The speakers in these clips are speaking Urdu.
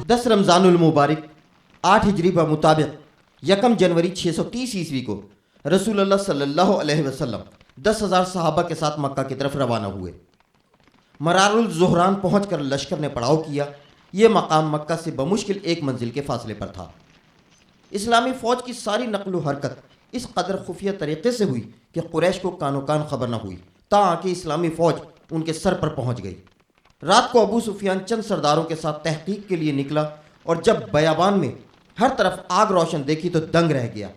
10 رمضان المبارک 8 ہجری پر مطابق 1 جنوری 630 عیسوی کو رسول اللہ صلی اللہ علیہ وسلم 10,000 صحابہ کے ساتھ مکہ کی طرف روانہ ہوئے۔ مرار الزہران پہنچ کر لشکر نے پڑاؤ کیا۔ یہ مقام مکہ سے بمشکل 1 منزل کے فاصلے پر تھا۔ اسلامی فوج کی ساری نقل و حرکت اس قدر خفیہ طریقے سے ہوئی کہ قریش کو کانو کان خبر نہ ہوئی، تاکہ اسلامی فوج ان کے سر پر پہنچ گئی۔ رات کو ابو سفیان چند سرداروں کے ساتھ تحقیق کے لیے نکلا، اور جب بیابان میں ہر طرف آگ روشن دیکھی تو دنگ رہ گیا۔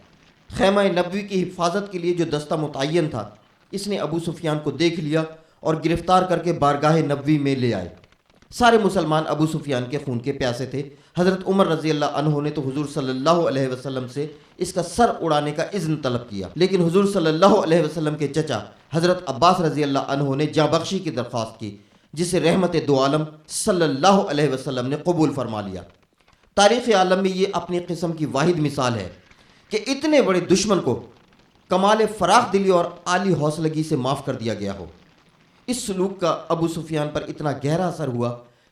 خیمہ نبوی کی حفاظت کے لیے جو دستہ متعین تھا، اس نے ابو سفیان کو دیکھ لیا اور گرفتار کر کے بارگاہ نبوی میں لے آئے۔ سارے مسلمان ابو سفیان کے خون کے پیاسے تھے۔ حضرت عمر رضی اللہ عنہ نے تو حضور صلی اللہ علیہ وسلم سے اس کا سر اڑانے کا اذن طلب کیا، لیکن حضور صلی اللہ علیہ وسلم کے چچا حضرت عباس رضی اللہ عنہ نے جاں بخشی کی درخواست کی، جسے رحمت دو عالم صلی اللہ علیہ وسلم نے قبول فرما لیا۔ تاریخ عالم میں یہ اپنی قسم کی واحد مثال ہے کہ اتنے بڑے دشمن کو کمال فراخ دلی اور عالی حوصلگی سے معاف کر دیا گیا ہو۔ اس سلوک کا ابو سفیان پر اتنا گہرا اثر ہوا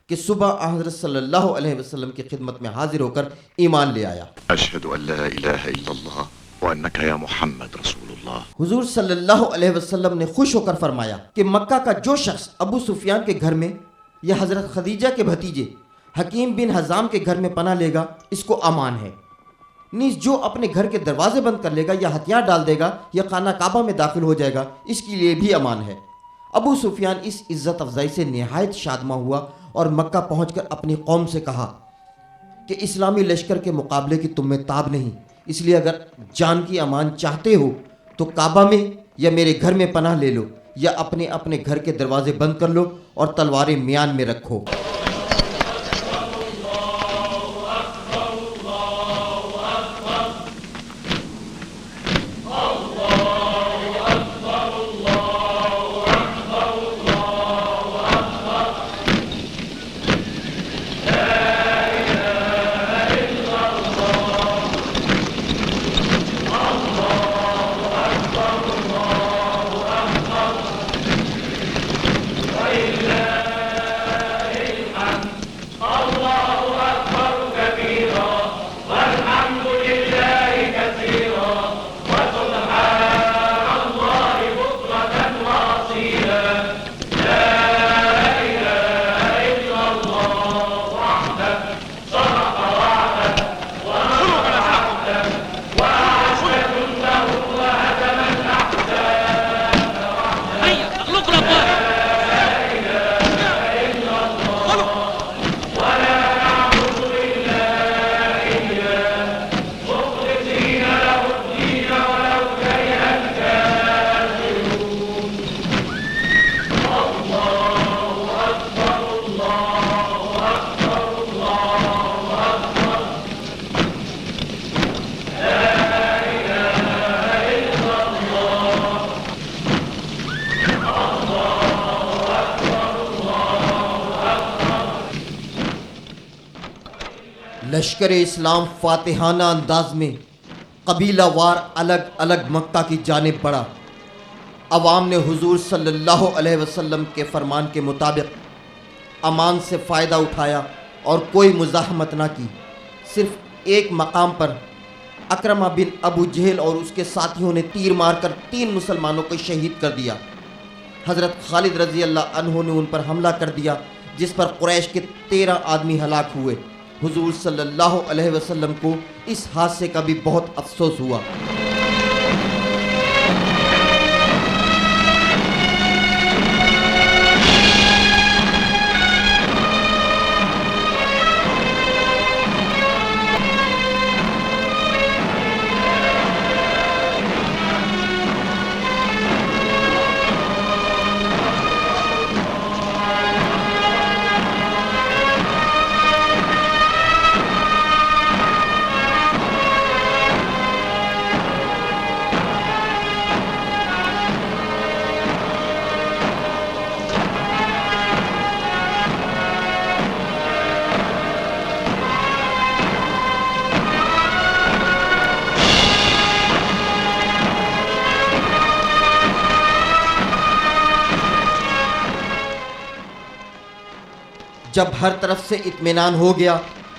کہ صبح حضرت صلی اللہ علیہ وسلم کی خدمت میں حاضر ہو کر ایمان لے آیا۔ اشہد ان لا الہ الا اللہ وانک یا محمد رسول اللہ۔ حضور صلی اللہ علیہ وسلم نے خوش ہو کر فرمایا کہ مکہ کا جو شخص ابو سفیان کے گھر میں یا حضرت خدیجہ کے بھتیجے حکیم بن حزام کے گھر میں پناہ لے گا، اس کو امان ہے۔ نیز جو اپنے گھر کے دروازے بند کر لے گا یا ہتھیار ڈال دے گا یا خانہ کعبہ میں داخل ہو جائے گا، اس کے لیے بھی امان ہے۔ ابو سفیان اس عزت افزائی سے نہایت شادماں ہوا اور مکہ پہنچ کر اپنی قوم سے کہا کہ اسلامی لشکر کے مقابلے کی تم میں تاب نہیں، اس لیے اگر جان کی امان چاہتے ہو تو کعبہ میں یا میرے گھر میں پناہ لے لو، یا اپنے اپنے گھر کے دروازے بند کر لو اور تلواریں میان میں رکھو۔ لشکر اسلام فاتحانہ انداز میں قبیلہ وار الگ الگ مکہ کی جانب بڑھا۔ عوام نے حضور صلی اللہ علیہ وسلم کے فرمان کے مطابق امان سے فائدہ اٹھایا اور کوئی مزاحمت نہ کی۔ صرف ایک مقام پر اکرمہ بن ابو جہل اور اس کے ساتھیوں نے تیر مار کر 3 مسلمانوں کو شہید کر دیا۔ حضرت خالد رضی اللہ عنہ نے ان پر حملہ کر دیا، جس پر قریش کے 13 آدمی ہلاک ہوئے۔ حضور صلی اللہ علیہ وسلم کو اس حادثے کا بھی بہت افسوس ہوا۔ جب ہر طرف سے اطمینان ہو گیا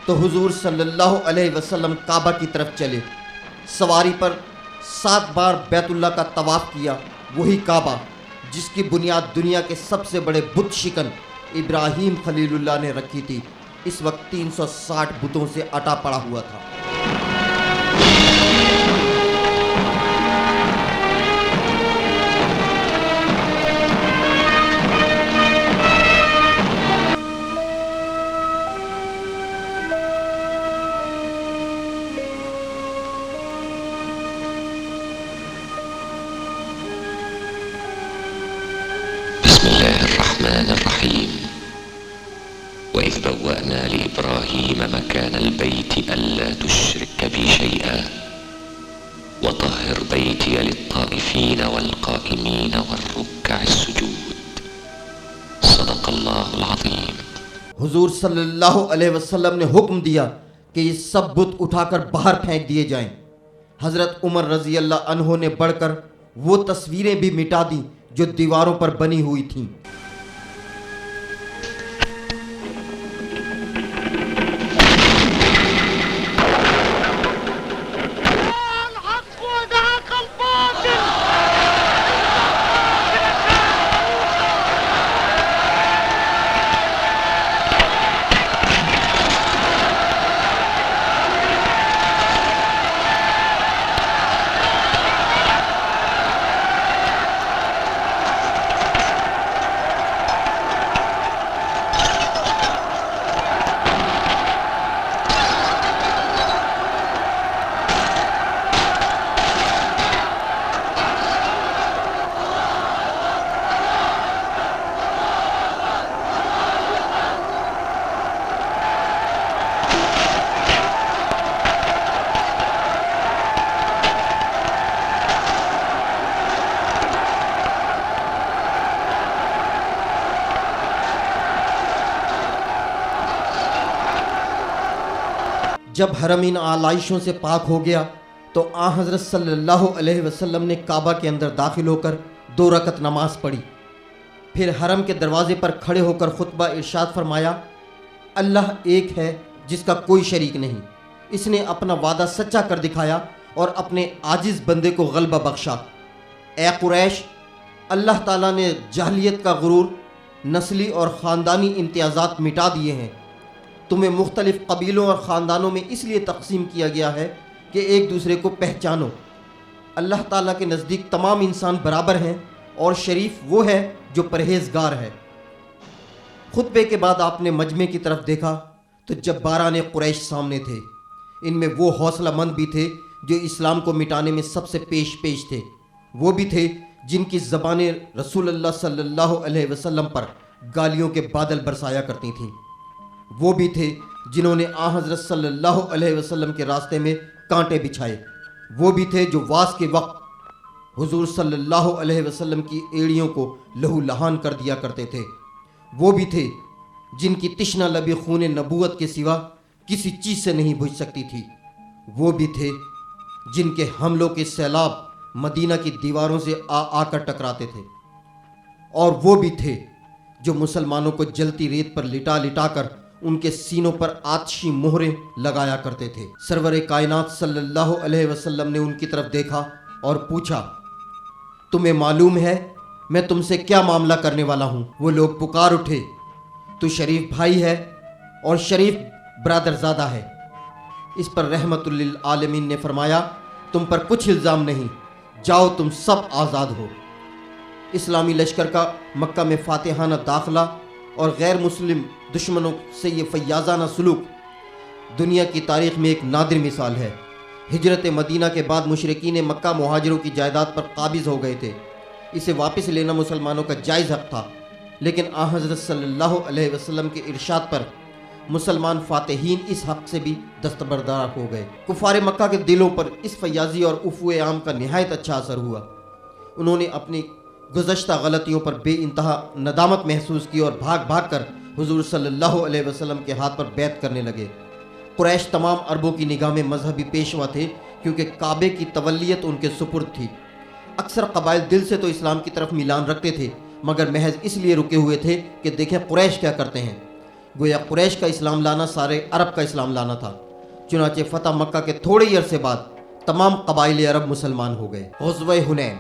تو حضور صلی اللہ علیہ وسلم کعبہ کی طرف چلے، سواری پر 7 بار بیت اللہ کا طواف کیا، وہی کعبہ جس کی بنیاد دنیا کے سب سے بڑے بت شکن ابراہیم خلیل اللہ نے رکھی تھی، اس وقت 360 بتوں سے اٹا پڑا ہوا تھا۔ بسم الله الرحمن الرحيم وإذ بوأنا لإبراهيم مكان البيت ألا تشرك بي شيئا وطهر بيتي للطائفين والقائمين والركع السجود صدق الله العظيم۔ حضور صلی اللہ علیہ وسلم نے حکم دیا کہ یہ سب بت اٹھا کر باہر پھینک دیے جائیں۔ حضرت عمر رضی اللہ عنہ نے بڑھ کر وہ تصویریں بھی مٹا دیں جو دیواروں پر بنی ہوئی تھیں۔ جب حرم ان آلائشوں سے پاک ہو گیا تو آن حضرت صلی اللہ علیہ وسلم نے کعبہ کے اندر داخل ہو کر 2 رکعت نماز پڑھی، پھر حرم کے دروازے پر کھڑے ہو کر خطبہ ارشاد فرمایا، اللہ ایک ہے جس کا کوئی شریک نہیں، اس نے اپنا وعدہ سچا کر دکھایا اور اپنے عاجز بندے کو غلبہ بخشا۔ اے قریش، اللہ تعالیٰ نے جاہلیت کا غرور، نسلی اور خاندانی امتیازات مٹا دیے ہیں۔ تمہیں مختلف قبیلوں اور خاندانوں میں اس لیے تقسیم کیا گیا ہے کہ ایک دوسرے کو پہچانو۔ اللہ تعالیٰ کے نزدیک تمام انسان برابر ہیں اور شریف وہ ہے جو پرہیزگار ہے۔ خطبے کے بعد آپ نے مجمع کی طرف دیکھا تو جباران قریش سامنے تھے۔ ان میں وہ حوصلہ مند بھی تھے جو اسلام کو مٹانے میں سب سے پیش تھے، وہ بھی تھے جن کی زبانیں رسول اللہ صلی اللہ علیہ وسلم پر گالیوں کے بادل برسایا کرتی تھیں، وہ بھی تھے جنہوں نے آن حضرت صلی اللہ علیہ وسلم کے راستے میں کانٹے بچھائے، وہ بھی تھے جو واس کے وقت حضور صلی اللہ علیہ وسلم کی ایڑیوں کو لہو لہان کر دیا کرتے تھے، وہ بھی تھے جن کی تشنہ لبی خون نبوت کے سوا کسی چیز سے نہیں بجھ سکتی تھی، وہ بھی تھے جن کے حملوں کے سیلاب مدینہ کی دیواروں سے آ کر ٹکراتے تھے، اور وہ بھی تھے جو مسلمانوں کو جلتی ریت پر لٹا لٹا کر ان کے سینوں پر آتشی مہریں لگایا کرتے تھے۔ سرور کائنات صلی اللہ علیہ وسلم نے ان کی طرف دیکھا اور پوچھا، تمہیں معلوم ہے میں تم سے کیا معاملہ کرنے والا ہوں؟ وہ لوگ پکار اٹھے، تو شریف بھائی ہے اور شریف برادر زادہ ہے۔ اس پر رحمت للعالمین نے فرمایا، تم پر کچھ الزام نہیں، جاؤ تم سب آزاد ہو۔ اسلامی لشکر کا مکہ میں فاتحانہ داخلہ اور غیر مسلم دشمنوں سے یہ فیاضانہ سلوک دنیا کی تاریخ میں ایک نادر مثال ہے۔ ہجرت مدینہ کے بعد مشرکین مکہ مہاجروں کی جائیداد پر قابض ہو گئے تھے، اسے واپس لینا مسلمانوں کا جائز حق تھا، لیکن آن حضرت صلی اللہ علیہ وسلم کے ارشاد پر مسلمان فاتحین اس حق سے بھی دستبردار ہو گئے۔ کفار مکہ کے دلوں پر اس فیاضی اور عفو عام کا نہایت اچھا اثر ہوا۔ انہوں نے اپنی گزشتہ غلطیوں پر بے انتہا ندامت محسوس کی اور بھاگ بھاگ کر حضور صلی اللہ علیہ وسلم کے ہاتھ پر بیعت کرنے لگے۔ قریش تمام عربوں کی نگاہ میں مذہبی پیشوا تھے کیونکہ کعبے کی تولیت ان کے سپرد تھی۔ اکثر قبائل دل سے تو اسلام کی طرف میلان رکھتے تھے، مگر محض اس لیے رکے ہوئے تھے کہ دیکھیں قریش کیا کرتے ہیں۔ گویا قریش کا اسلام لانا سارے عرب کا اسلام لانا تھا۔ چنانچہ فتح مکہ کے تھوڑے ہی عرصے بعد تمام قبائل عرب مسلمان ہو گئے۔ غزوہ حنین،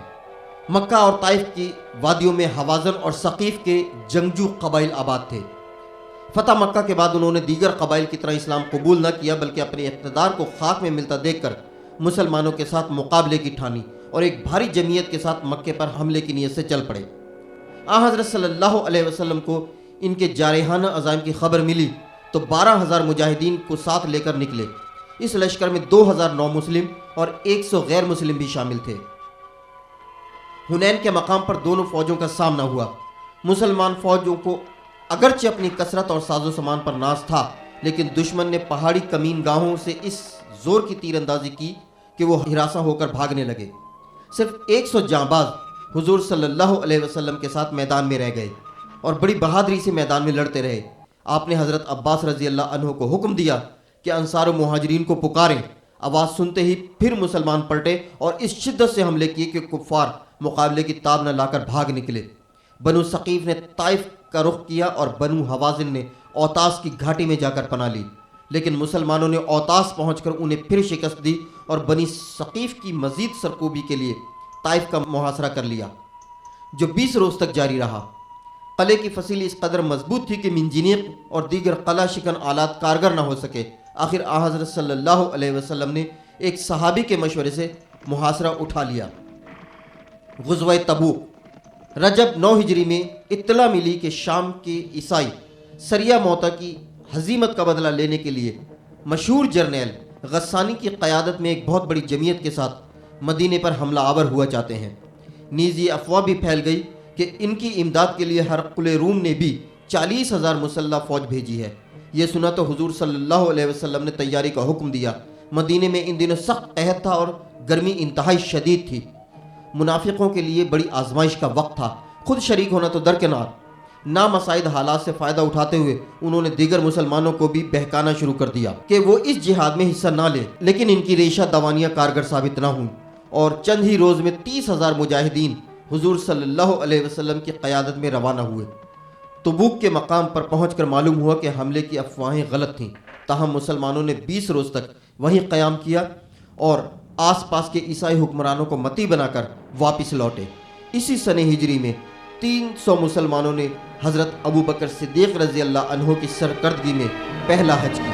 مکہ اور طائف کی وادیوں میں حوازن اور ثقیف کے جنگجو قبائل آباد تھے۔ فتح مکہ کے بعد انہوں نے دیگر قبائل کی طرح اسلام قبول نہ کیا، بلکہ اپنے اقتدار کو خاک میں ملتا دیکھ کر مسلمانوں کے ساتھ مقابلے کی ٹھانی اور ایک بھاری جمعیت کے ساتھ مکے پر حملے کی نیت سے چل پڑے۔ حضرت صلی اللہ علیہ وسلم کو ان کے جارحانہ عزائم کی خبر ملی تو 12,000 مجاہدین کو ساتھ لے کر نکلے۔ اس لشکر میں 2,000 نو مسلم اور 100 غیر مسلم بھی شامل تھے۔ حنین کے مقام پر دونوں فوجوں کا سامنا ہوا۔ مسلمان فوجوں کو اگرچہ اپنی کثرت اور ساز و سامان پر ناز تھا، لیکن دشمن نے پہاڑی کمین گاہوں سے اس زور کی تیر اندازی کی کہ وہ ہراساں ہو کر بھاگنے لگے۔ صرف 100 جانباز حضور صلی اللہ علیہ وسلم کے ساتھ میدان میں رہ گئے اور بڑی بہادری سے میدان میں لڑتے رہے۔ آپ نے حضرت عباس رضی اللہ عنہ کو حکم دیا کہ انصار و مہاجرین کو پکاریں۔ آواز سنتے ہی پھر مسلمان پلٹے اور اس شدت سے حملے کیے کہ کفار مقابلے کی تاب نہ لا کر بھاگ نکلے۔ بنو ثقیف نے طائف کا رخ کیا اور بنو حوازن نے اوتاس کی گھاٹی میں جا کر پناہ لی، لیکن مسلمانوں نے اوتاس پہنچ کر انہیں پھر شکست دی اور بنی ثقیف کی مزید سرکوبی کے لیے طائف کا محاصرہ کر لیا، جو 20 روز تک جاری رہا۔ قلعے کی فصیل اس قدر مضبوط تھی کہ منجنیق اور دیگر قلعہ شکن آلات کارگر نہ ہو سکے۔ آخر حضرت صلی اللہ علیہ وسلم نے ایک صحابی کے مشورے سے محاصرہ اٹھا لیا۔ غزوہ تبوک، رجب 9 ہجری میں اطلاع ملی کہ شام کے عیسائی سریہ موتا کی ہزیمت کا بدلہ لینے کے لیے مشہور جرنیل غسانی کی قیادت میں ایک بہت بڑی جمعیت کے ساتھ مدینے پر حملہ آور ہوا چاہتے ہیں۔ نیز یہ افواہ بھی پھیل گئی کہ ان کی امداد کے لیے ہرقل روم نے بھی 40,000 مسلح فوج بھیجی ہے۔ یہ سنا تو حضور صلی اللہ علیہ وسلم نے تیاری کا حکم دیا۔ مدینے میں ان دنوں سخت قحط تھا اور گرمی انتہائی شدید تھی۔ منافقوں کے لیے بڑی آزمائش کا وقت تھا، خود شریک ہونا تو درکنار۔ نامساعد حالات سے فائدہ اٹھاتے ہوئے انہوں نے دیگر مسلمانوں کو بھی بہکانا شروع کر دیا کہ وہ اس جہاد میں حصہ نہ لیں، لیکن ان کی ریشہ دوانیاں کارگر ثابت نہ ہوئیں اور چند ہی روز میں 30,000 مجاہدین حضور صلی اللہ علیہ وسلم کی قیادت میں روانہ ہوئے۔ تبوک کے مقام پر پہنچ کر معلوم ہوا کہ حملے کی افواہیں غلط تھیں، تاہم مسلمانوں نے 20 روز تک وہیں قیام کیا اور آس پاس کے عیسائی حکمرانوں کو متی بنا کر واپس لوٹے۔ اسی سنہ ہجری میں 300 مسلمانوں نے حضرت ابو بکر صدیق رضی اللہ عنہ کی سرکردگی میں پہلا حج کیا۔